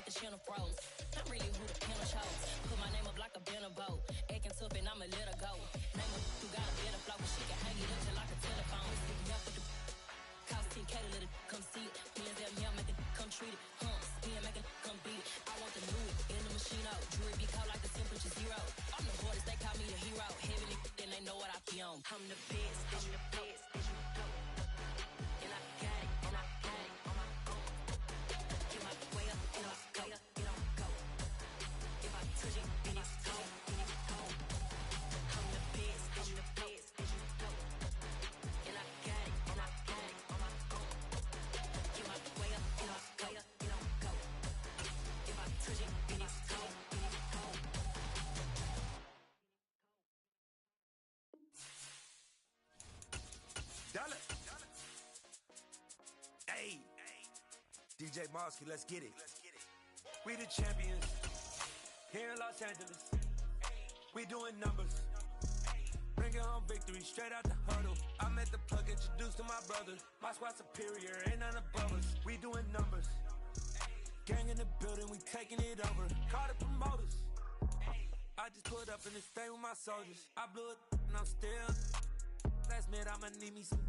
the channel froze. I'm really who the panel shows. Put my name up like a banner boat. Acting tough and I'ma let her go. Name her who got a better flow, but she can hang it up just like a telephone. Stick up with the cost 10K to let it come see it. Millions at me, I'll make it come treat it. Humps, me make it come beat it. I want the new in the machine out. Jewelry be caught like the temperature zero. I'm the hardest, they call me the hero. Heavenly, then they know what I be on. I'm the best, I'm the best, and you know. And I got it, and I got it on my own. Get my way up, and I go, it don't go. If I touch it, then it's gone, then it's gone. I'm the best, and the best, and you know. And I got it, and I got it on my own. Get my way up, and I go, it don't go. If I touch it, then it's gone, then it's gone. Dollar. Hey, DJ Mosky, let's get it. We the champions here in Los Angeles. We doing numbers. Bringing home victory straight out the huddle. I met the plug, introduced to my brother. My squad superior, ain't none above us. We doing numbers. Gang in the building, we taking it over. Call the promoters. I just pulled up in this thing with my soldiers. I blew it and I'm still. Last minute, I'ma need me some.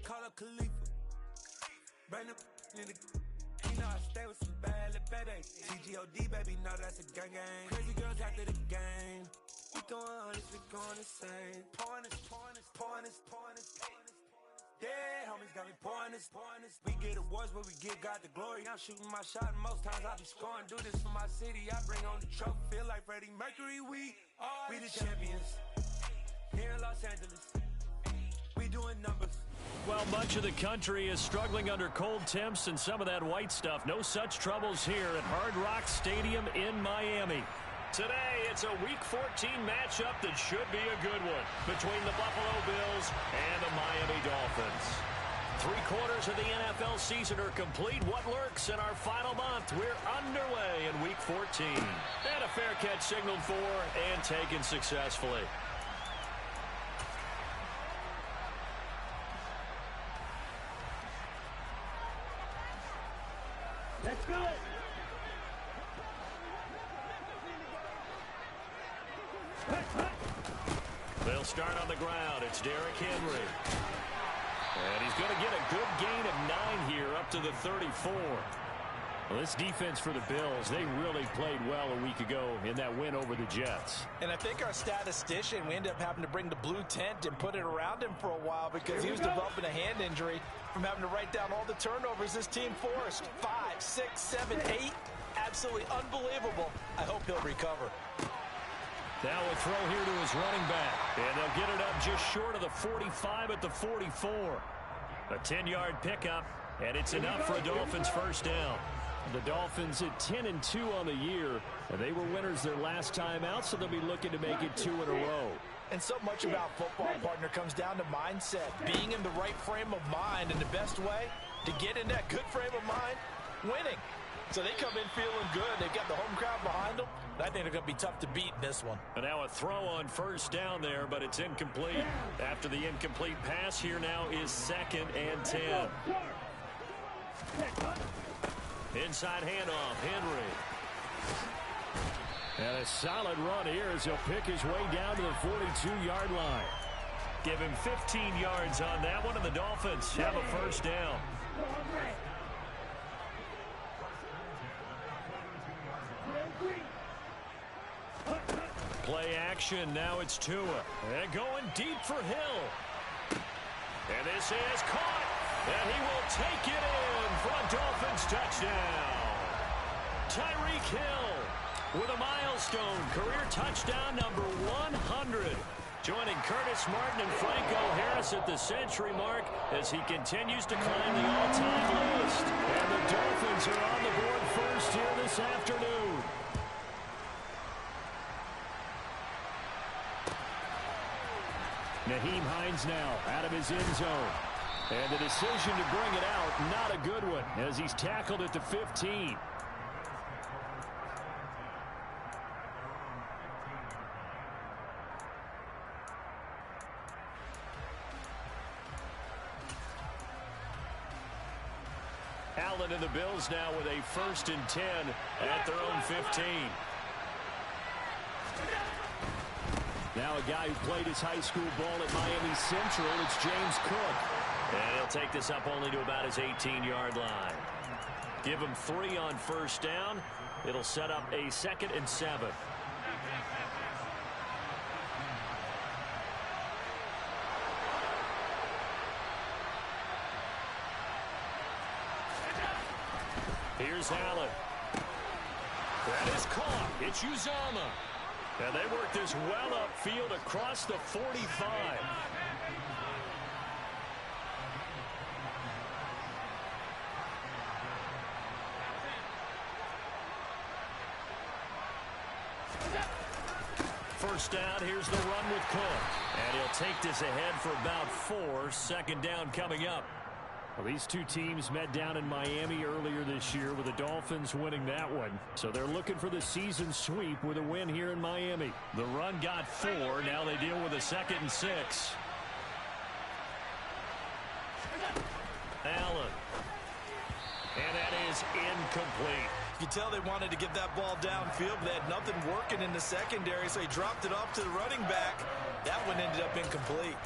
Call up Khalifa. Bring the in the. You know I stay with some bad little baby. TGOD, baby, know that's a gang gang. Crazy girls after the game. We going honest, we going insane. Pouring this. Yeah, homies got me pouring this. We get awards, but we give God the glory. I'm shooting my shot, and most times I be scoring. Do this for my city, I bring on the trophy. Feel like Freddie Mercury, we the champions. Here in Los Angeles. We doing numbers. Well, much of the country is struggling under cold temps and some of that white stuff. No such troubles here at Hard Rock Stadium in Miami. Today, it's a Week 14 matchup that should be a good one between the Buffalo Bills and the Miami Dolphins. 3/4 of the NFL season are complete. What lurks in our final month? We're underway in Week 14. And a fair catch signaled for and taken successfully. Let's do it. They'll start on the ground. It's Derrick Henry. And he's going to get a good gain of 9 here up to the 34. Well, this defense for the Bills, they really played well a week ago in that win over the Jets. And I think our statistician, we ended up having to bring the blue tent and put it around him for a while because he was developing a hand injury from having to write down all the turnovers this team forced. 5, 6, 7, 8. Absolutely unbelievable. I hope he'll recover. Now a throw here to his running back. And they'll get it up just short of the 45 at the 44. A 10-yard pickup, and it's enough for a Dolphins first down. The Dolphins at 10-2 on the year, and they were winners their last time out, so they'll be looking to make it 2 in a row. And so much about football, partner, comes down to mindset. Being in the right frame of mind, and the best way to get in that good frame of mind, winning. So they come in feeling good. They've got the home crowd behind them. I think they're going to be tough to beat in this one. And now a throw on first down there, but it's incomplete. After the incomplete pass, here now is 2nd and 10. Inside handoff, Henry. And a solid run here as he'll pick his way down to the 42-yard line. Give him 15 yards on that one, and the Dolphins have a first down. Play action, now it's Tua. And going deep for Hill. And this is caught. And he will take it in for a Dolphins touchdown. Tyreek Hill with a milestone career touchdown number 100. Joining Curtis Martin and Franco Harris at the century mark as he continues to climb the all-time list. And the Dolphins are on the board first here this afternoon. Nyheim Hines now out of his end zone. And the decision to bring it out, not a good one, as he's tackled at the 15. Allen and the Bills now with a 1st and 10 at their own 15. Now a guy who played his high school ball at Miami Central, it's James Cook. And he'll take this up only to about his 18-yard line. Give him 3 on 1st down. It'll set up a 2nd and 7. Here's Allen. That is caught. It's Uzama. And they work this well upfield across the 45. First down, here's the run with Cook. And he'll take this ahead for about 4. 2nd down coming up. Well, these two teams met down in Miami earlier this year with the Dolphins winning that one. So they're looking for the season sweep with a win here in Miami. The run got 4. Now they deal with a 2nd and 6. Allen. And that is incomplete. You can tell they wanted to get that ball downfield, but they had nothing working in the secondary, so he dropped it off to the running back. That one ended up incomplete.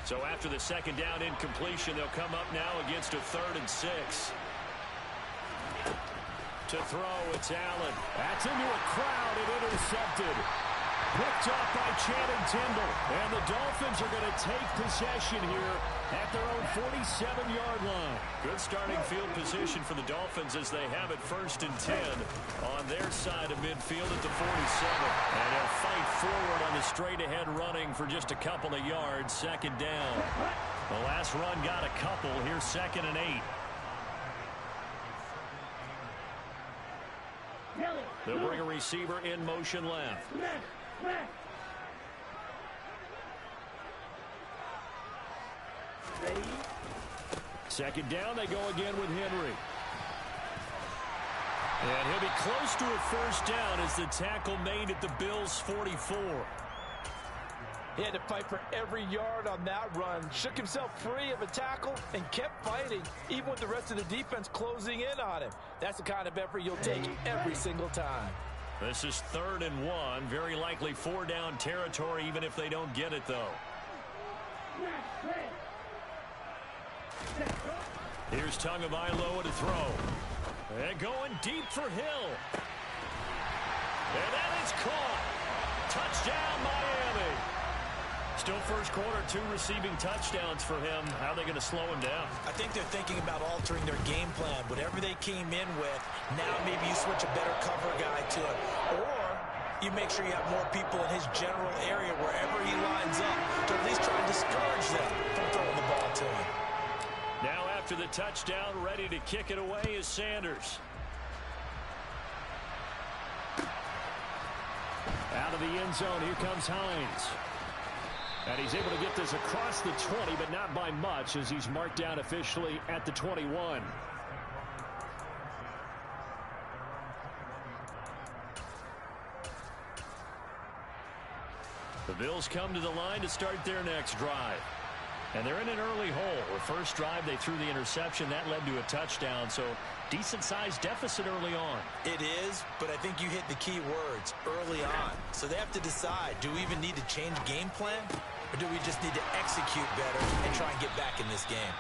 So after the 2nd down incompletion, they'll come up now against a 3rd and 6. To throw, it's Allen. That's into a crowd and intercepted. Picked up by Channing Tindall. And the Dolphins are going to take possession here at their own 47-yard line. Good starting field position for the Dolphins as they have it 1st and 10 on their side of midfield at the 47. And they'll fight forward on the straight-ahead running for just a couple of yards. 2nd down. The last run got a couple. Here's 2nd and 8. They'll bring a receiver in motion left. 2nd down, they go again with Henry. And he'll be close to a 1st down as the tackle made at the Bills' 44. He had to fight for every yard on that run. Shook himself free of a tackle and kept fighting, even with the rest of the defense closing in on him. That's the kind of effort you'll take every single time. This is 3rd and 1. Very likely 4-down territory, even if they don't get it, though. Here's Tagovailoa to throw. And going deep for Hill. And that is caught. Touchdown, Miami. Still first quarter, 2 receiving touchdowns for him. How are they going to slow him down? I think they're thinking about altering their game plan. Whatever they came in with, now maybe you switch a better cover guy to it. Or you make sure you have more people in his general area wherever he lines up to at least try and discourage them from throwing the ball to him. Now after the touchdown, ready to kick it away is Sanders. Out of the end zone, here comes Hines. And he's able to get this across the 20, but not by much as he's marked down officially at the 21. The Bills come to the line to start their next drive. And they're in an early hole. The first drive, they threw the interception. That led to a touchdown, so decent-sized deficit early on. It is, but I think you hit the key words, early on. So they have to decide, do we even need to change game plan, or do we just need to execute better and try and get back in this game?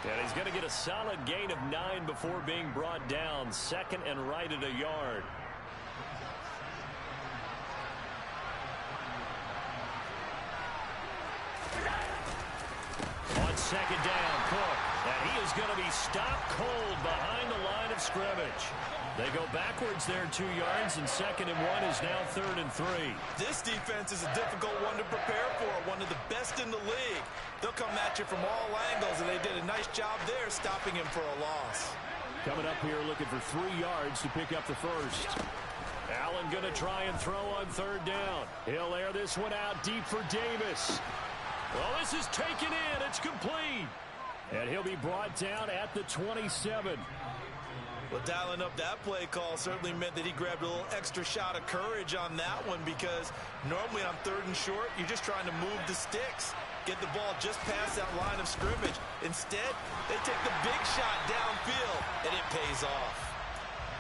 And he's going to get a solid gain of 9 before being brought down. 2nd and right at a yard. On 2nd down, Cook. And he is going to be stopped cold behind the line of scrimmage. They go backwards there 2 yards, and 2nd and 1 is now 3rd and 3. This defense is a difficult one to prepare for, one of the best in the league. They'll come at you from all angles, and they did a nice job there stopping him for a loss. Coming up here looking for 3 yards to pick up the first. Allen going to try and throw on 3rd down. He'll air this one out deep for Davis. Well, this is taken in. It's complete. And he'll be brought down at the 27. Well, dialing up that play call certainly meant that he grabbed a little extra shot of courage on that one, because normally on 3rd and short, you're just trying to move the sticks, get the ball just past that line of scrimmage. Instead, they take the big shot downfield, and it pays off.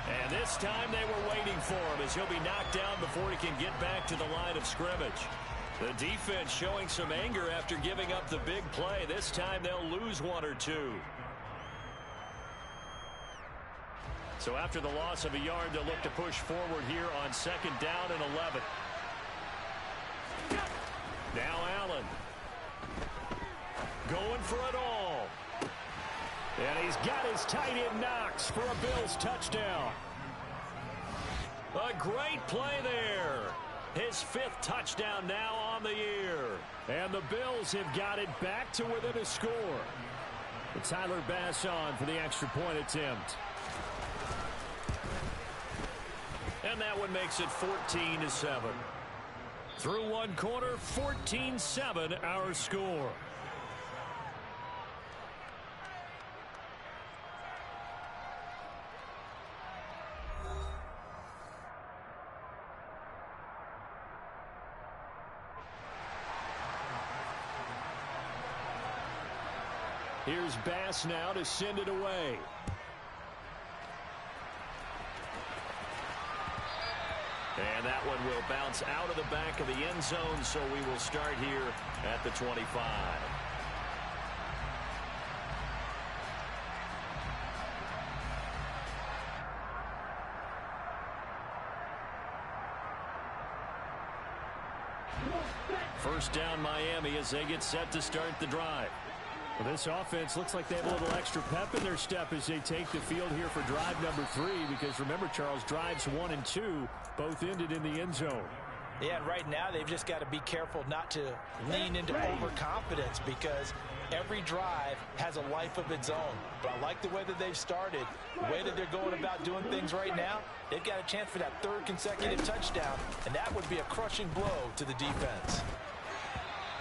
And this time they were waiting for him, as he'll be knocked down before he can get back to the line of scrimmage. The defense showing some anger after giving up the big play. This time they'll lose 1 or 2. So after the loss of a yard, they'll look to push forward here on 2nd down and 11. Now Allen. Going for it all. And he's got his tight end Knox for a Bills touchdown. A great play there. His 5th touchdown now on the year. And the Bills have got it back to within a score. Tyler Bass on for the extra point attempt. And that one makes it 14-7. Through 1 quarter, 14-7 our score. Here's Bass now to send it away. And that one will bounce out of the back of the end zone, so we will start here at the 25. First down Miami as they get set to start the drive. Well, this offense looks like they have a little extra pep in their step as they take the field here for drive number 3, because remember, Charles, drives 1 and 2 both ended in the end zone. Yeah, and right now they've just got to be careful not to lean into overconfidence, because every drive has a life of its own. But I like the way that they've started, the way that they're going about doing things right now. They've got a chance for that 3rd consecutive touchdown, and that would be a crushing blow to the defense.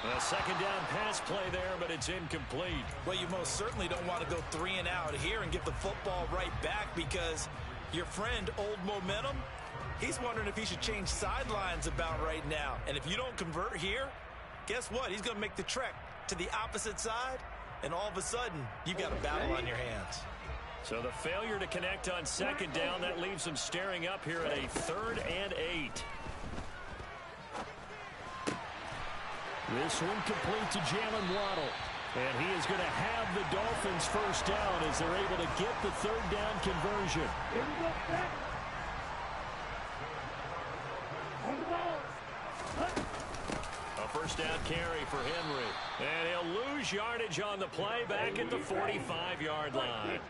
A 2nd down pass play there, but it's incomplete. Well, you most certainly don't want to go 3 and out here and get the football right back, because your friend, Old Momentum, he's wondering if he should change sidelines about right now. And if you don't convert here, guess what? He's going to make the trek to the opposite side, and all of a sudden, you've got a battle on your hands. So the failure to connect on 2nd down, that leaves him staring up here at a 3rd and 8. This one complete to Jalen Waddle. And he is going to have the Dolphins first down as they're able to get the 3rd down conversion. A first down carry for Henry. And he'll lose yardage on the play back at the 45-yard line.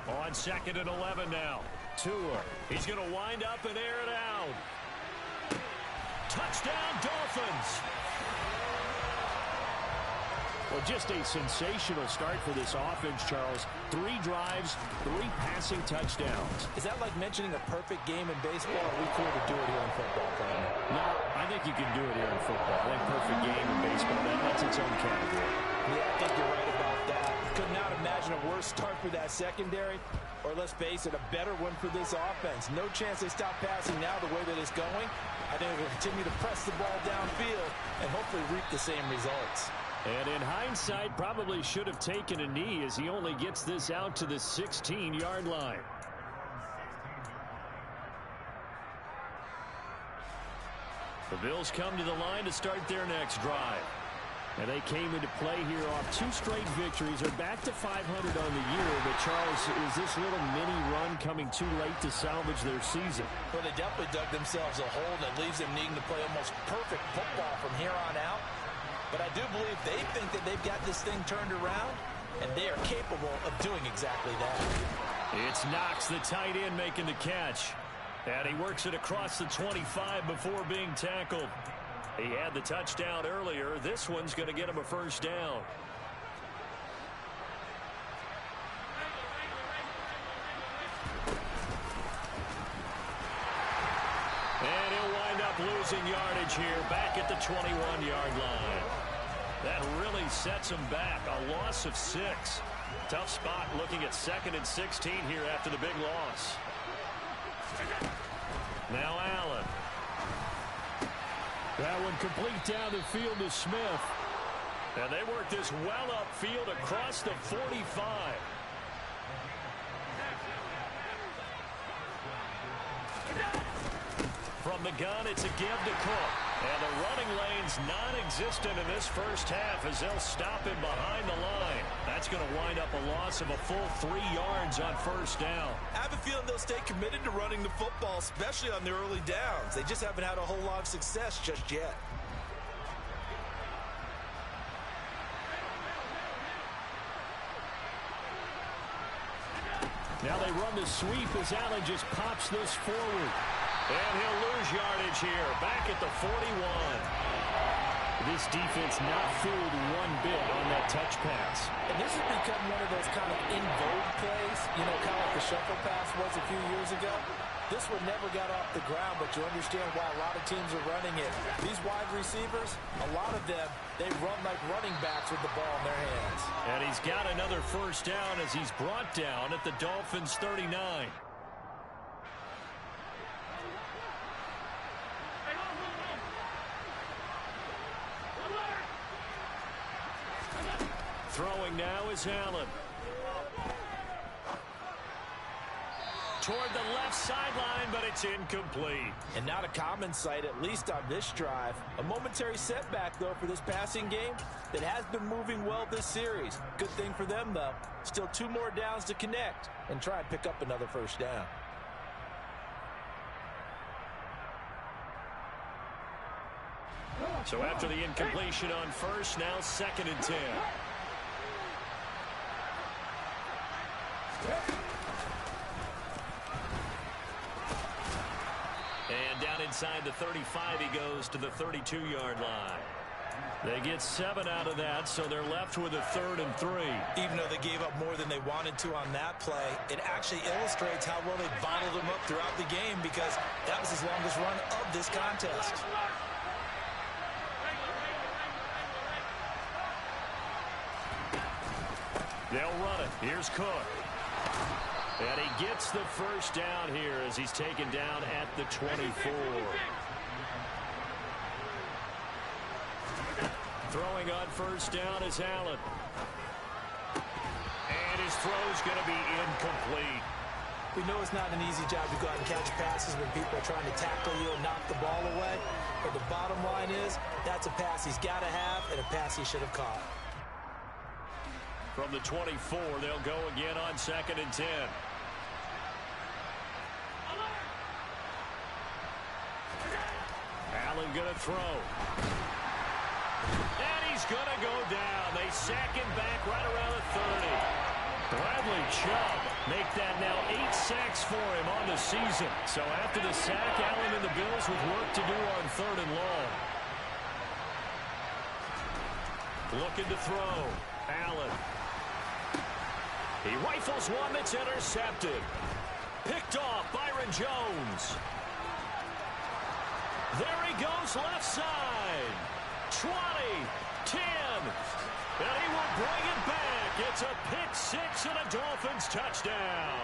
On 2nd and 11 now. Tua. He's going to wind up and air it out. Touchdown, Dolphins. Well, just a sensational start for this offense, Charles. 3 drives, 3 passing touchdowns. Is that like mentioning a perfect game in baseball, or are we cool to do it here in football, Colonel? No, I think you can do it here in football. I think perfect game in baseball, that's its own category. Yeah, I think you're right about that. Could not imagine a worse start for that secondary, or let's face it, a better one for this offense. No chance they stop passing now the way that it's going. I think they'll continue to press the ball downfield and hopefully reap the same results. And in hindsight, probably should have taken a knee as he only gets this out to the 16-yard line. The Bills come to the line to start their next drive. And they came into play here off 2 straight victories. They're back to 500 on the year. But, Charles, is this little mini run coming too late to salvage their season? Well, they definitely dug themselves a hole that leaves them needing to play almost perfect football from here on out. But I do believe they think that they've got this thing turned around, and they are capable of doing exactly that. It's Knox, the tight end, making the catch. And he works it across the 25 before being tackled. He had the touchdown earlier. This one's going to get him a first down. And he'll wind up losing losing yardage here back at the 21-yard line. That really sets them back. A loss of 6. Tough spot looking at 2nd and 16 here after the big loss. Now Allen. That one complete down the field to Smith. And they work this well upfield across the 45. From the gun, it's a give to Cook. And the running lane's non-existent in this first half as they'll stop him behind the line. That's going to wind up a loss of a full 3 yards on first down. I have a feeling they'll stay committed to running the football, especially on the early downs. They just haven't had a whole lot of success just yet. Now they run the sweep as Allen just pops this forward. And he'll lose yardage here, back at the 41. This defense not fooled one bit on that touch pass. And this has become one of those kind of in vogue plays, you know, kind of like the shuffle pass was a few years ago. This one never got off the ground, but you understand why a lot of teams are running it. These wide receivers, a lot of them, they run like running backs with the ball in their hands. And he's got another first down as he's brought down at the Dolphins' 39. Throwing now is Allen. Toward the left sideline, but it's incomplete. And not a common sight, at least on this drive. A momentary setback, though, for this passing game that has been moving well this series. Good thing for them, though. Still 2 more downs to connect and try and pick up another first down. So after the incompletion on first, now 2nd and 10. And down inside the 35, he goes to the 32-yard line. They get 7 out of that, so they're left with a 3rd and 3. Even though they gave up more than they wanted to on that play, it actually illustrates how well they bottled them up throughout the game because that was his longest run of this contest. They'll run it. Here's Cook. And he gets the first down here as he's taken down at the 24. Throwing on first down is Allen. And his throw's going to be incomplete. We know it's not an easy job to go out and catch passes when people are trying to tackle you and knock the ball away. But the bottom line is that's a pass he's got to have and a pass he should have caught. From the 24, they'll go again on 2nd and 10. Allen going to throw. And he's going to go down. They sack him back right around the 30. Bradley Chubb make that now 8 sacks for him on the season. So after the sack, Allen and the Bills with work to do on 3rd and long. Looking to throw. Allen. He rifles one that's intercepted. Picked off Byron Jones. There he goes left side. 20, 10. And he will bring it back. It's a pick 6 and a Dolphins touchdown.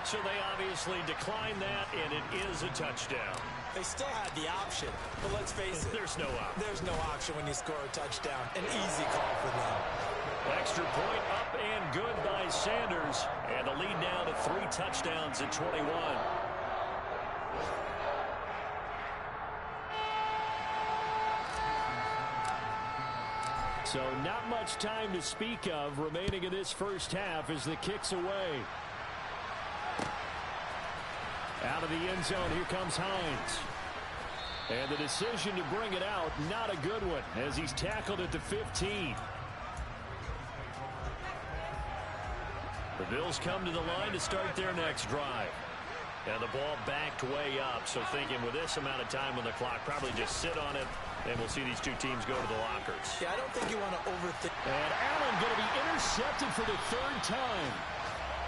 So they obviously declined that, and it is a touchdown. They still had the option, but let's face it. There's no option. There's no option when you score a touchdown. An easy call for them. Extra point up and good by Sanders. And the lead now to 3 touchdowns at 21. So not much time to speak of remaining in this first half as the kick's away. Out of the end zone, here comes Hines. And the decision to bring it out, not a good one, as he's tackled at the 15. The Bills come to the line to start their next drive. And the ball backed way up, so thinking with this amount of time on the clock, probably just sit on it, and we'll see these two teams go to the lockers. Yeah, I don't think you want to overthink. And Allen going to be intercepted for the 3rd time.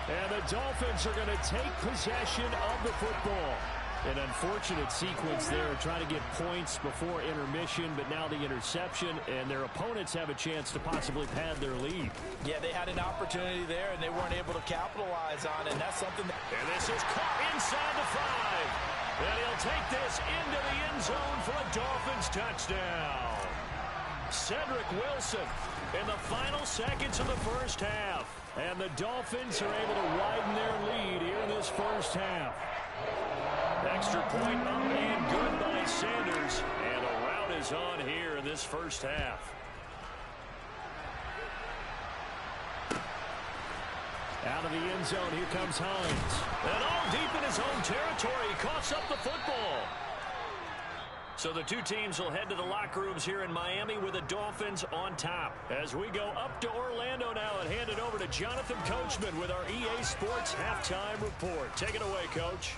And the Dolphins are going to take possession of the football. An unfortunate sequence there, trying to get points before intermission, but now the interception, and their opponents have a chance to possibly pad their lead. Yeah, they had an opportunity there, and they weren't able to capitalize on it, and that's something that... And this is caught inside the 5. And he'll take this into the end zone for a Dolphins touchdown. Cedric Wilson in the final seconds of the first half. And the Dolphins are able to widen their lead here in this first half. Extra point up and good by Sanders. And a rout is on here in this first half. Out of the end zone, here comes Hines. And all deep in his own territory, he coughs up the football. So the two teams will head to the locker rooms here in Miami with the Dolphins on top. As we go up to Orlando now and hand it over to Jonathan Coachman with our EA Sports Halftime Report. Take it away, Coach.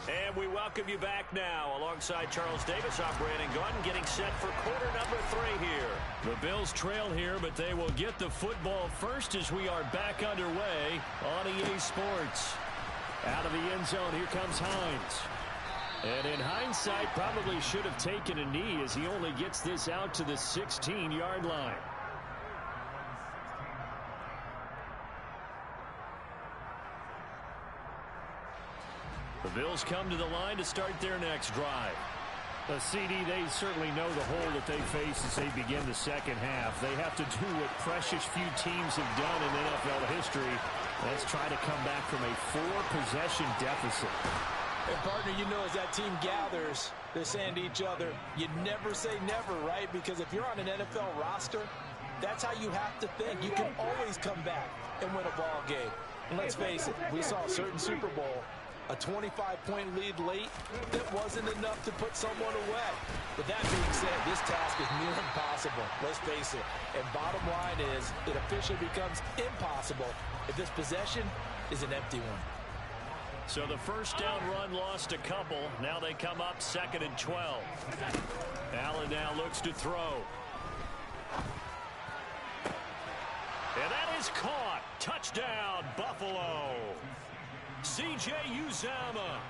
And we welcome you back now alongside Charles Davis. I'm Brandon Gunn getting set for quarter number 3 here. The Bills trail here, but they will get the football first as we are back underway on EA Sports. Out of the end zone, here comes Hines. And in hindsight, probably should have taken a knee as he only gets this out to the 16-yard line. The Bills come to the line to start their next drive. CD, they certainly know the hole that they face as they begin the second half. They have to do what precious few teams have done in NFL history. Let's try to come back from a 4-possession deficit. And partner, you know, as that team gathers, they're saying to each other, you never say never, right? Because if you're on an NFL roster, that's how you have to think. You can always come back and win a ball game. And let's face it, we saw a certain Super Bowl, a 25-point lead late that wasn't enough to put someone away. But that being said, this task is near impossible. Let's face it. And bottom line is, it officially becomes impossible if this possession is an empty one. So the first down run lost a couple. Now they come up 2nd and 12. Allen now looks to throw. And that is caught. Touchdown, Buffalo. C.J. Uzomah,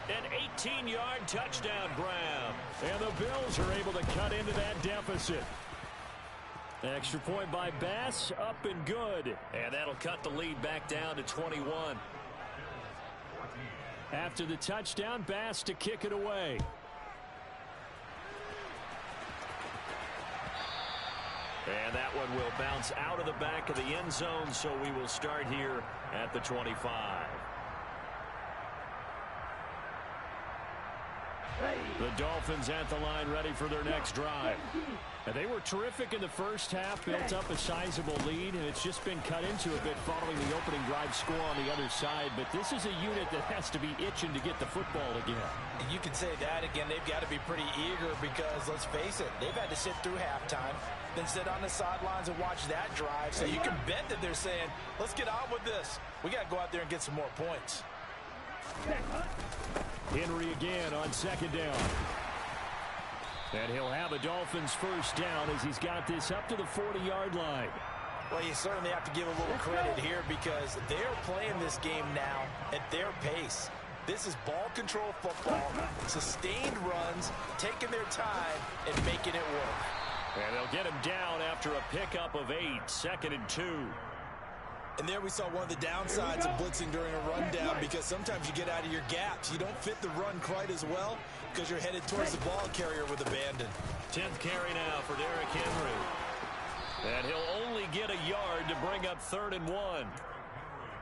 an 18-yard touchdown grab. And the Bills are able to cut into that deficit. Extra point by Bass, up and good. And that'll cut the lead back down to 21. After the touchdown, Bass to kick it away. And that one will bounce out of the back of the end zone, so we will start here at the 25. The Dolphins at the line ready for their next drive. And they were terrific in the first half, built up a sizable lead, and it's just been cut into a bit following the opening drive score on the other side. But this is a unit that has to be itching to get the football again. You can say that again. They've got to be pretty eager because, let's face it, they've had to sit through halftime, then sit on the sidelines and watch that drive. So you can bet that they're saying, let's get on with this. We got to go out there and get some more points. Henry again on 2nd down. And he'll have a Dolphins first down as he's got this up to the 40-yard line. Well, you certainly have to give a little credit here because they're playing this game now at their pace. This is ball control football, sustained runs, taking their time and making it work. And they'll get him down after a pickup of 8, 2nd and 2. And there we saw one of the downsides of blitzing during a rundown because sometimes you get out of your gaps. You don't fit the run quite as well because you're headed towards the ball carrier with abandon. 10th carry now for Derrick Henry. And he'll only get a yard to bring up 3rd and 1.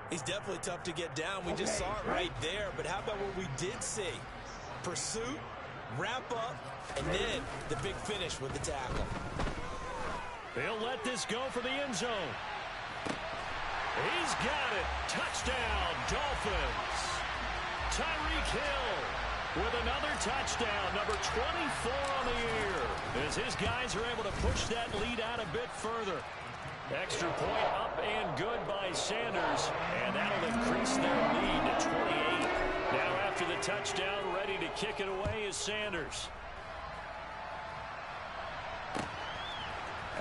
He's definitely tough to get down. We just saw it right there. But how about what we did see? Pursuit, wrap up, and then the big finish with the tackle. They'll let this go for the end zone. He's got it. Touchdown, Dolphins. Tyreek Hill with another touchdown, number 24 on the year, as his guys are able to push that lead out a bit further. Extra point up and good by Sanders, and that'll increase their lead to 28. Now after the touchdown, ready to kick it away is Sanders.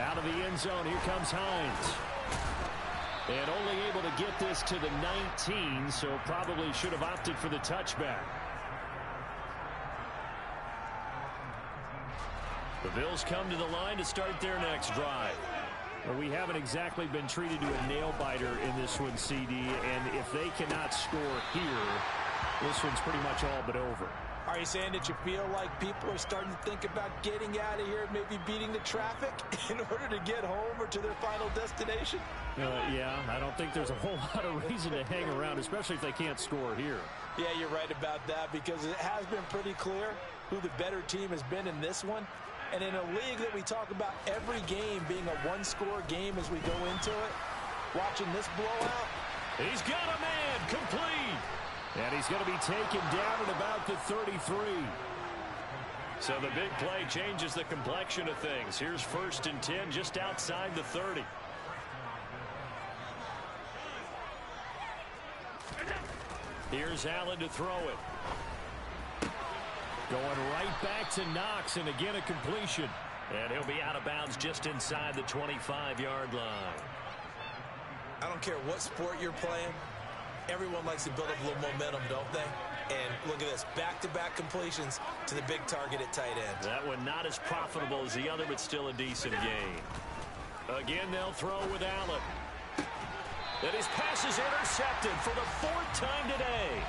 Out of the end zone, here comes Hines. And only able to get this to the 19, so probably should have opted for the touchback. The Bills come to the line to start their next drive. Well, we haven't exactly been treated to a nail-biter in this one, CD, and if they cannot score here, this one's pretty much all but over. Are you saying that you feel like people are starting to think about getting out of here, maybe beating the traffic in order to get home or to their final destination? Yeah, I don't think there's a whole lot of reason to hang around, especially if they can't score here. Yeah, you're right about that, because it has been pretty clear who the better team has been in this one. And in a league that we talk about every game being a one-score game as we go into it, watching this blowout. He's got a man complete. And he's going to be taken down at about the 33. So the big play changes the complexion of things. Here's 1st and 10 just outside the 30. Here's Allen to throw it. Going right back to Knox, and again a completion. And he'll be out of bounds just inside the 25-yard line. I don't care what sport you're playing. Everyone likes to build up a little momentum, don't they? And look at this, back-to-back completions to the big target at tight end. That one not as profitable as the other, but still a decent gain. Again, they'll throw with Allen. And his pass is intercepted for the 4th time today.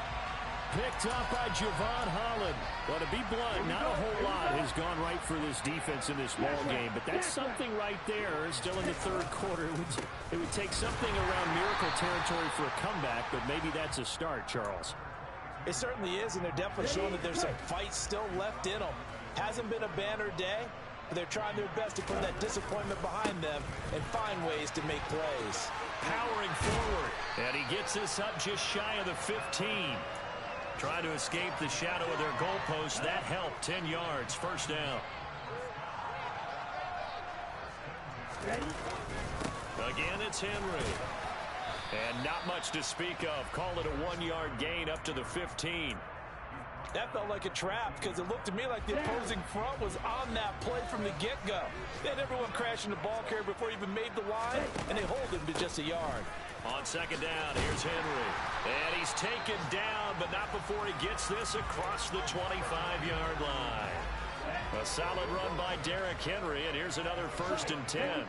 Picked up by Javon Holland. Well, to be blunt, not a whole lot has gone right for this defense in this ball game, but that's something right there. Still in the 3rd quarter. It would take something around miracle territory for a comeback, but maybe that's a start, Charles. It certainly is, and they're definitely showing that there's some fight still left in them. Hasn't been a banner day, but they're trying their best to put that disappointment behind them and find ways to make plays. Powering forward, and he gets this up just shy of the 15. Trying to escape the shadow of their goalpost. That helped. 10 yards. 1st down. Again, it's Henry. And not much to speak of. Call it a 1-yard gain up to the 15. That felt like a trap, because it looked to me like the opposing front was on that play from the get-go. They had everyone crashing the ball carrier before he even made the line, and they hold him to just a yard. On 2nd down, here's Henry. And he's taken down, but not before he gets this across the 25-yard line. A solid run by Derrick Henry, and here's another 1st and 10.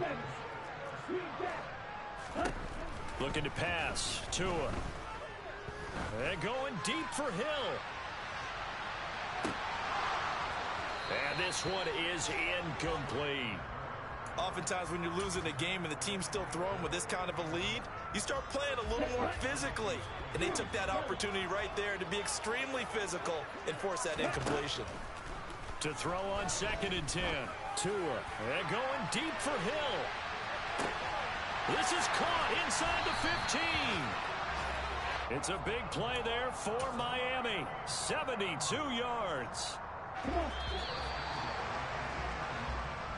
Looking to pass. Tua. And going deep for Hill. And this one is incomplete. Oftentimes when you're losing a game and the team's still throwing with this kind of a lead, you start playing a little more physically. And they took that opportunity right there to be extremely physical and force that incompletion. To throw on 2nd and 10. Tua. And going deep for Hill. This is caught inside the 15. It's a big play there for Miami. 72 yards.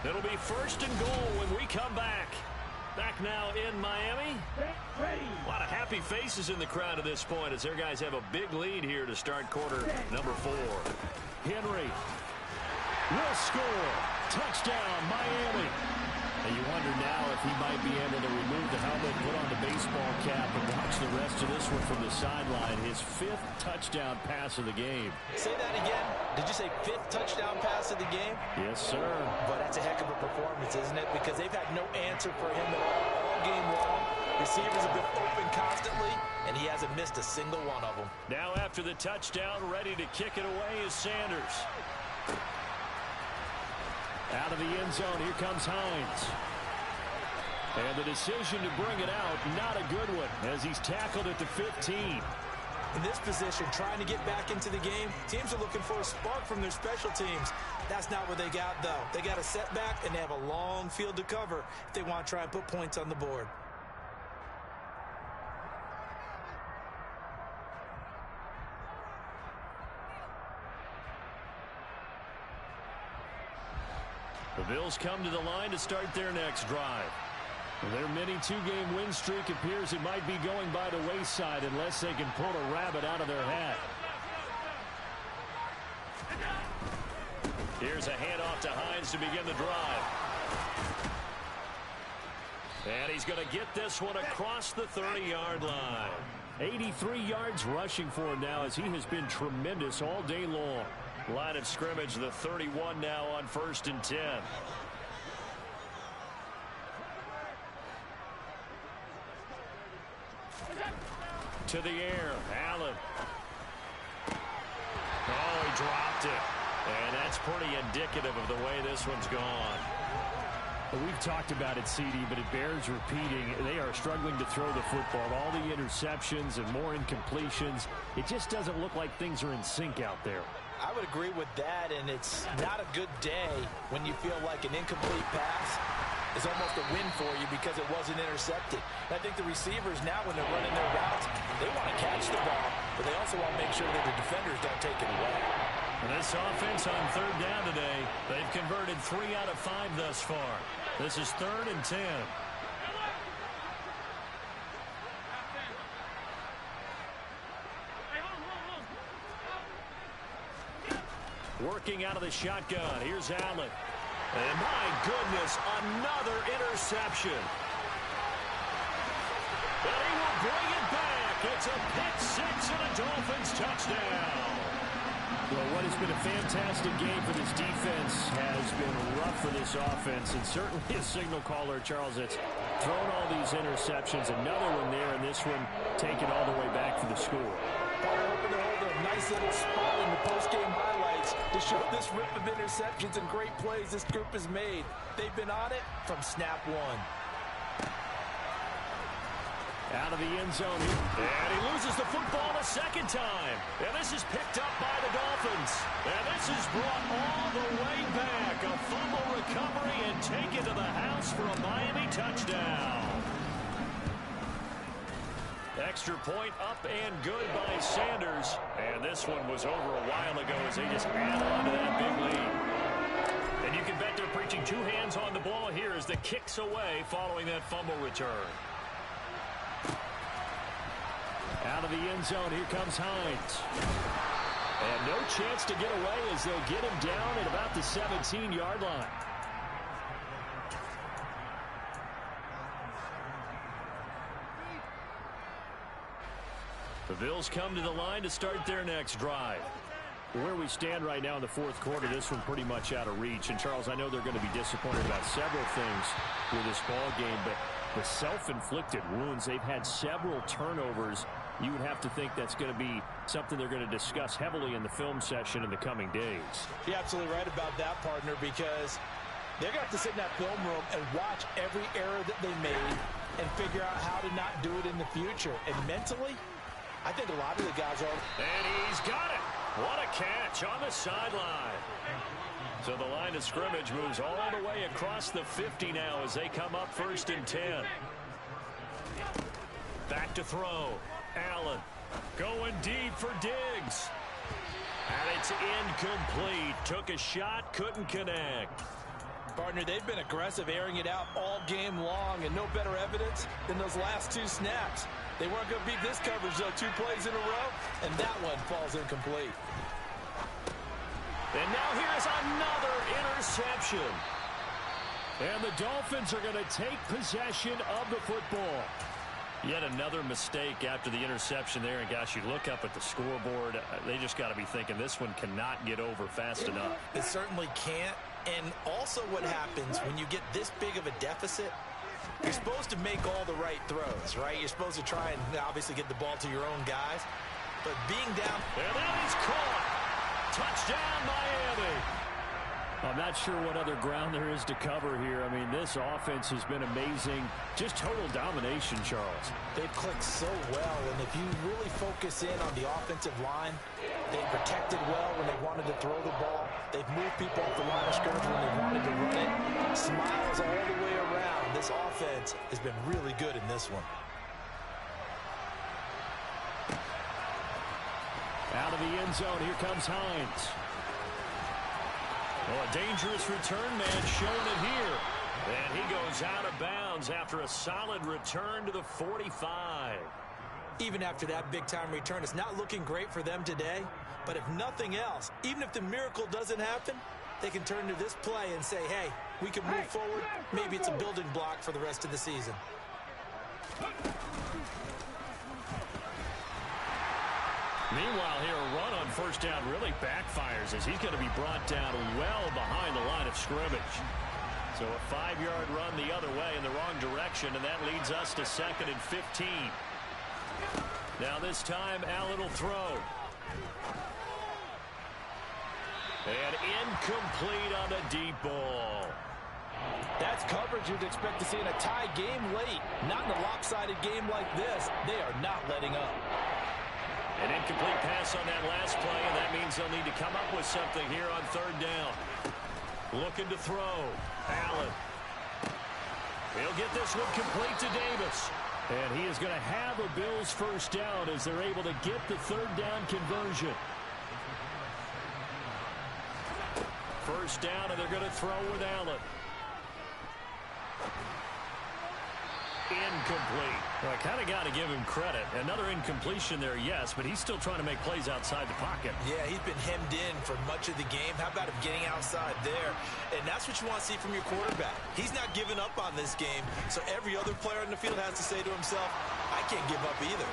It'll be 1st and goal when we come back. Back now in Miami. A lot of happy faces in the crowd at this point as their guys have a big lead here to start quarter number 4. Henry will score. Touchdown, Miami. And you wonder now if he might be able to remove the helmet, put on the baseball cap, and watch the rest of this one from the sideline. His 5th touchdown pass of the game. Say that again. Did you say 5th touchdown pass of the game? Yes, sir. But that's a heck of a performance, isn't it? Because they've had no answer for him at all game long. Receivers have been open constantly, and he hasn't missed a single one of them. Now after the touchdown, ready to kick it away is Sanders. Out of the end zone, here comes Hines. And the decision to bring it out, not a good one, as he's tackled at the 15. In this position, trying to get back into the game, teams are looking for a spark from their special teams. That's not what they got, though. They got a setback, and they have a long field to cover if they want to try and put points on the board. The Bills come to the line to start their next drive. Their mini 2-game win streak appears it might be going by the wayside unless they can pull a rabbit out of their hat. Here's a handoff to Hines to begin the drive. And he's going to get this one across the 30-yard line. 83 yards rushing for him now, as he has been tremendous all day long. Line of scrimmage, the 31 now on 1st and 10. To the air, Allen. Oh, he dropped it. And that's pretty indicative of the way this one's gone. We've talked about it, CD, but it bears repeating. They are struggling to throw the football. All the interceptions and more incompletions. It just doesn't look like things are in sync out there. I would agree with that, and it's not a good day when you feel like an incomplete pass is almost a win for you because it wasn't intercepted. And I think the receivers now, when they're running their routes, they want to catch the ball, but they also want to make sure that the defenders don't take it away. And this offense on 3rd down today, they've converted 3 out of 5 thus far. This is 3rd and 10. Working out of the shotgun. Here's Allen. And my goodness, another interception. And he will bring it back. It's a pick-6 and a Dolphins touchdown. Well, what has been a fantastic game for this defense has been rough for this offense, and certainly a signal caller, Charles, that's thrown all these interceptions. Another one there, and this one taken all the way back for the score. They're hoping to hold a nice little spot in the post-game highlights to show this rip of interceptions and great plays this group has made. They've been on it from snap one. Out of the end zone here. And he loses the football a second time. And this is picked up by the Dolphins. And this is brought all the way back. A fumble recovery and taken to the house for a Miami touchdown. Extra point up and good by Sanders. And this one was over a while ago as they just add on to that big lead. And you can bet they're preaching 2 hands on the ball here as the kick's away following that fumble return. Out of the end zone, here comes Hines. And no chance to get away as they'll get him down at about the 17-yard line. The Bills come to the line to start their next drive. Where we stand right now in the 4th quarter, this one pretty much out of reach. And, Charles, I know they're going to be disappointed about several things with this ball game, but the self-inflicted wounds, they've had several turnovers. You would have to think that's going to be something they're going to discuss heavily in the film session in the coming days. You're absolutely right about that, partner, because they're going to have to sit in that film room and watch every error that they made and figure out how to not do it in the future. And mentally, I think a lot of the guys are. And he's got it. What a catch on the sideline. So the line of scrimmage moves all the way across the 50 now as they come up 1st and 10. Back to throw. Allen going deep for Diggs. And it's incomplete. Took a shot, couldn't connect. Partner, they've been aggressive, airing it out all game long, and no better evidence than those last 2 snaps. They weren't going to beat this coverage, though, 2 plays in a row, and that one falls incomplete. And now here's another interception. And the Dolphins are going to take possession of the football. Yet another mistake after the interception there. And, gosh, you look up at the scoreboard. They just got to be thinking this one cannot get over fast enough. It certainly can't. And also what happens when you get this big of a deficit, you're supposed to make all the right throws, right? You're supposed to try and obviously get the ball to your own guys. But being down. And then he's caught. Touchdown, Miami. I'm not sure what other ground there is to cover here. I mean, this offense has been amazing. Just total domination, Charles. They've clicked so well, and if you really focus in on the offensive line, they've protected well when they wanted to throw the ball. They've moved people off the line of scrimmage when they wanted to run it. Smiles all the way around. This offense has been really good in this one. Out of the end zone, here comes Hines. Well, a dangerous return man showing it here. And he goes out of bounds after a solid return to the 45. Even after that big-time return, it's not looking great for them today. But if nothing else, even if the miracle doesn't happen, they can turn to this play and say, hey, we can move forward. Maybe it's a building block for the rest of the season. Meanwhile, here, a run on first down really backfires as he's going to be brought down well behind the line of scrimmage. So a 5-yard run the other way in the wrong direction, and that leads us to 2nd and 15. Now this time, Allen will throw. And incomplete on the deep ball. That's coverage you'd expect to see in a tie game late. Not in a lopsided game like this. They are not letting up. An incomplete pass on that last play, and that means they'll need to come up with something here on 3rd down. Looking to throw. Allen. He'll get this one complete to Davis. And he is going to have a Bills first down as they're able to get the 3rd down conversion. First down, and they're going to throw with Allen. Incomplete. Well, I kind of got to give him credit. Another incompletion there, yes, but he's still trying to make plays outside the pocket. Yeah, he's been hemmed in for much of the game. How about him getting outside there? And that's what you want to see from your quarterback. He's not giving up on this game, so every other player in the field has to say to himself, I can't give up either.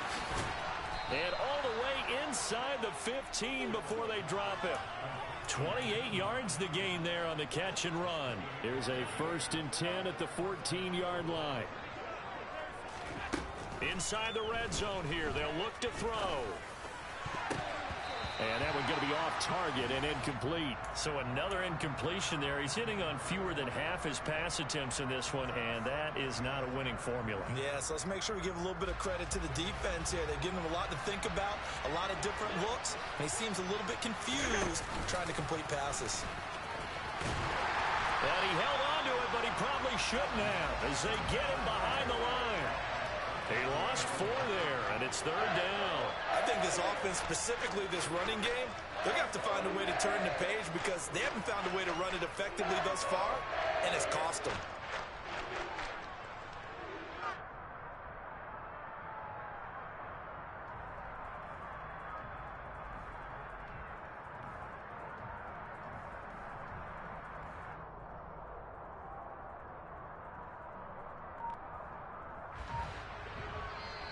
And all the way inside the 15 before they drop him. 28 yards the gain there on the catch and run. Here's a 1st and 10 at the 14-yard line. Inside the red zone here, they'll look to throw. And that one's going to be off target and incomplete. So another incompletion there. He's hitting on fewer than half his pass attempts in this one, and that is not a winning formula. Yeah, so let's make sure we give a little bit of credit to the defense here. They've given him a lot to think about, a lot of different looks, and he seems a little bit confused trying to complete passes. And he held on to it, but he probably shouldn't have as they get him behind the line. He lost 4 there, and it's 3rd down. I think this offense, specifically this running game, they're going to have to find a way to turn the page because they haven't found a way to run it effectively thus far, and it's cost them.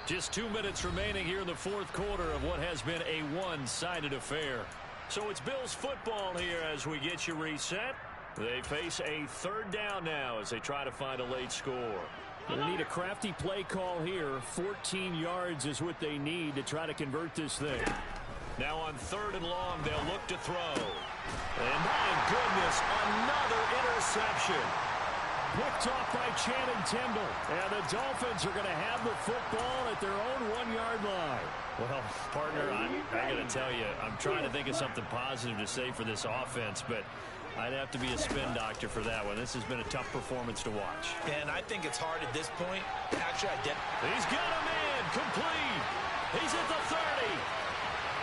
Just 2 minutes remaining here in the 4th quarter of what has been a one-sided affair. So it's Bills football here as we get you reset. They face a 3rd down now as they try to find a late score. They need a crafty play call here. 14 yards is what they need to try to convert this thing. Now on 3rd and long, they'll look to throw. And my goodness, another interception. Picked off by Channing Tindall. And the Dolphins are going to have the football at their own 1-yard line. Well, partner, I got to tell you, I'm trying to think of something positive to say for this offense, but I'd have to be a spin doctor for that one. This has been a tough performance to watch. And I think it's hard at this point to actually identify. He's got him in. Complete. He's at the 30.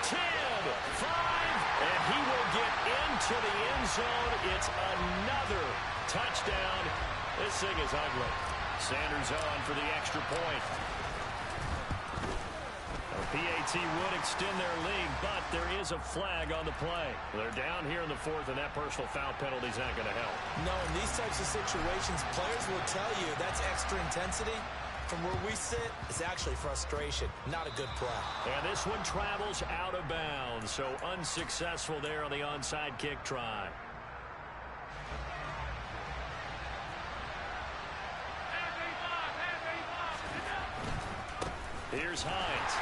10, 5, and he will get into the end zone. It's another touchdown. This thing is ugly. Sanders on for the extra point. PAT would extend their lead, but there is a flag on the play. They're down here in the 4th, and that personal foul penalty is not going to help. No, in these types of situations, players will tell you that's extra intensity. From where we sit, it's actually frustration. Not a good play. And this one travels out of bounds, so unsuccessful there on the onside kick try. Here's Hines.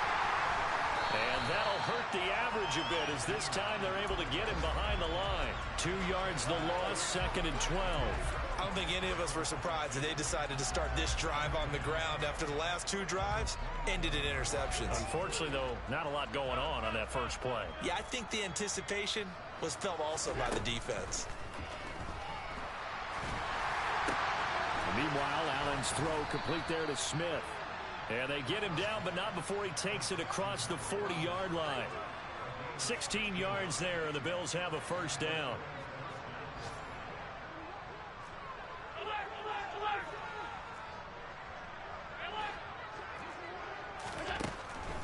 And that'll hurt the average a bit as this time they're able to get him behind the line. 2 yards the loss, 2nd and 12. I don't think any of us were surprised that they decided to start this drive on the ground after the last 2 drives ended in interceptions. Unfortunately, though, not a lot going on that first play. Yeah, I think the anticipation was felt also by the defense. Meanwhile, Allen's throw complete there to Smith. And they get him down, but not before he takes it across the 40-yard line. 16 yards there, and the Bills have a first down.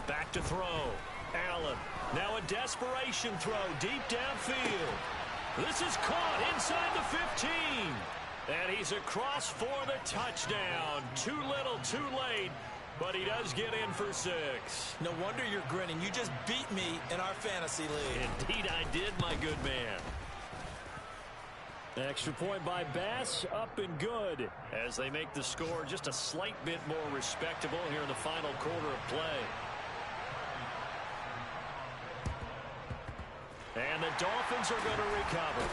Back to throw. Allen. Now a desperation throw deep downfield. This is caught inside the 15. And he's across for the touchdown. Too little, too late. But he does get in for 6. No wonder you're grinning. You just beat me in our fantasy league. Indeed I did, my good man. Extra point by Bass, up and good. As they make the score just a slight bit more respectable here in the final quarter of play. And the Dolphins are going to recover.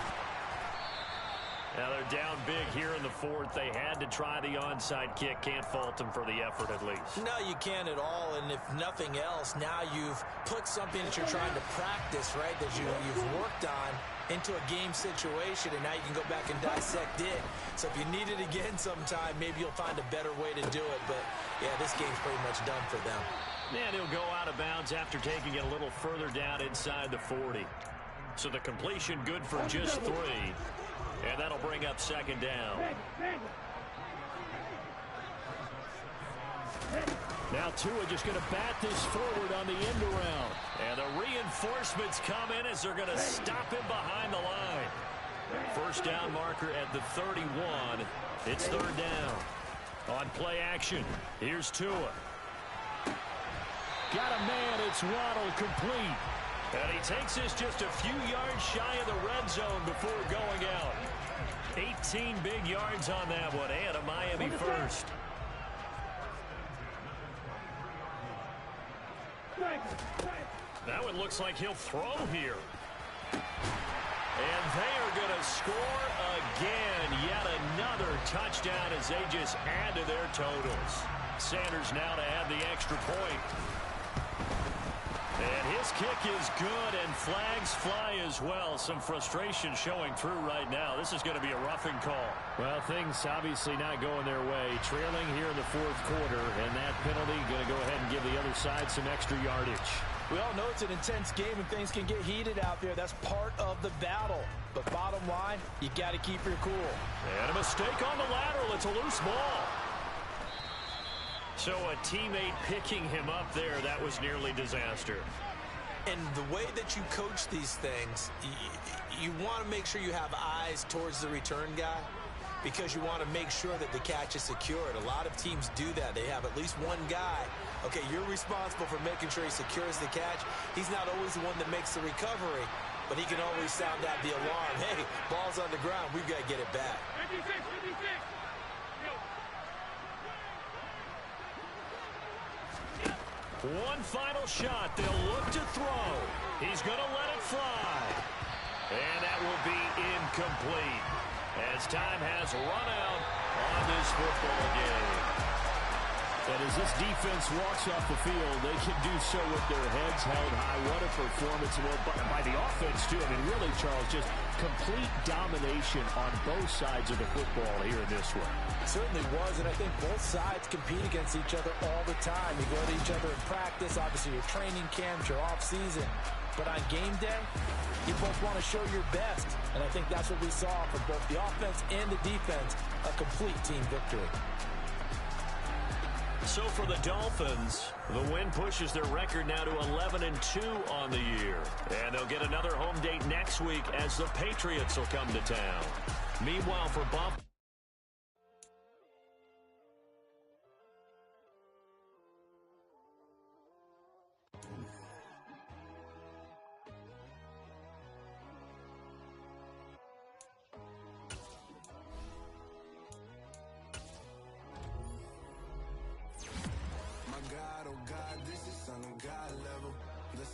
Now they're down big here in the fourth. They had to try the onside kick. Can't fault them for the effort at least. No, you can't at all. And if nothing else, now you've put something that you're trying to practice, right, that you've worked on into a game situation, and now you can go back and dissect it. So if you need it again sometime, maybe you'll find a better way to do it. But, yeah, this game's pretty much done for them. And he'll go out of bounds after taking it a little further down inside the 40. So the completion good for just 3. And that'll bring up second down. Now Tua just going to bat this forward on the end around. And the reinforcements come in as they're going to stop him behind the line. First down marker at the 31. It's third down. On play action, here's Tua. Got a man, it's Waddle, complete. And he takes this just a few yards shy of the red zone before going out. 18 big yards on that one, and a Miami first. That one looks like he'll throw here. And they are going to score again. Yet another touchdown as they just add to their totals. Sanders now to add the extra point. And his kick is good, and flags fly as well. Some frustration showing through right now. This is going to be a roughing call. Well, things obviously not going their way. Trailing here in the fourth quarter, and that penalty going to go ahead and give the other side some extra yardage. We all know it's an intense game and things can get heated out there. That's part of the battle. But bottom line, you got to keep your cool. And a mistake on the lateral. It's a loose ball. So a teammate picking him up there, that was nearly disaster. And the way that you coach these things, you want to make sure you have eyes towards the return guy because you want to make sure that the catch is secured. A lot of teams do that. They have at least one guy. Okay, you're responsible for making sure he secures the catch. He's not always the one that makes the recovery, but he can always sound out the alarm. Hey, ball's on the ground. We've got to get it back. 56. One final shot. They'll look to throw. He's going to let it fly. And that will be incomplete as time has run out on this football game. And as this defense walks off the field, they can do so with their heads held high. What a performance by the offense, too. I mean, really, Charles, just complete domination on both sides of the football here in this one. It certainly was, and I think both sides compete against each other all the time. You go to each other in practice, obviously your training camps, your off-season. But on game day, you both want to show your best. And I think that's what we saw from both the offense and the defense, a complete team victory. So for the Dolphins, the win pushes their record now to 11-2 on the year. And they'll get another home date next week as the Patriots will come to town. Meanwhile, for Buffalo,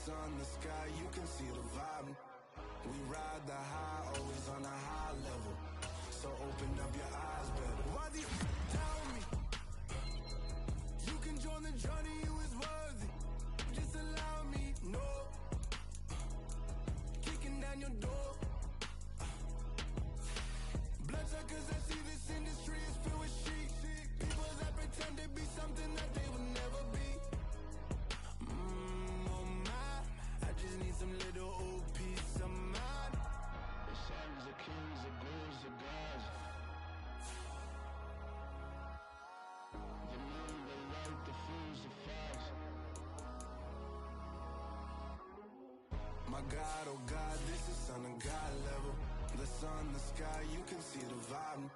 on the sky, you can see the vibe. We ride the high, always on a high level. So open up your eyes better. Why do you tell me? You can join the journey, you is worthy. Just allow me, no. Kicking down your door. Bloodsuckers, I see this industry is filled with sheep. People that pretend to be something that they will never be. Just need some little old peace of mind. The sons of kings, the ghouls, the gods. The moon, the light, the fools, the facts. My God, oh God, this is on a God level. Stars on the sky, you can see the vibe.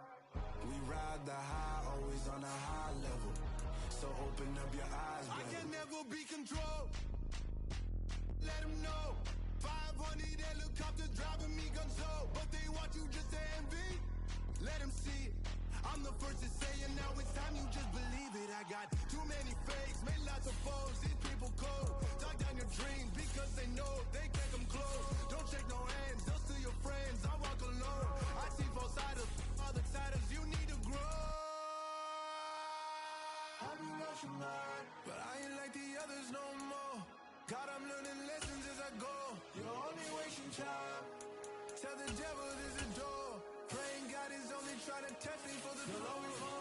We ride the high, always on a high level. So open up your eyes, baby. I can never be controlled. Let them know. 500 helicopter driving me gonzo. But they want you just to envy. Let them see it. I'm the first to say it, now it's time you just believe it. I got too many fakes, made lots of foes. These people cold. Talk down your dreams because they know they can't come close. Don't shake no hands, those to your friends. I walk alone. I see both sides, other siders. You need to grow. I've been rushing hard, but I ain't like the others no more. God, I'm learning lessons as I go. You're only wasting time. Tell the devil there's a door. Praying God is only trying to test me for the glory.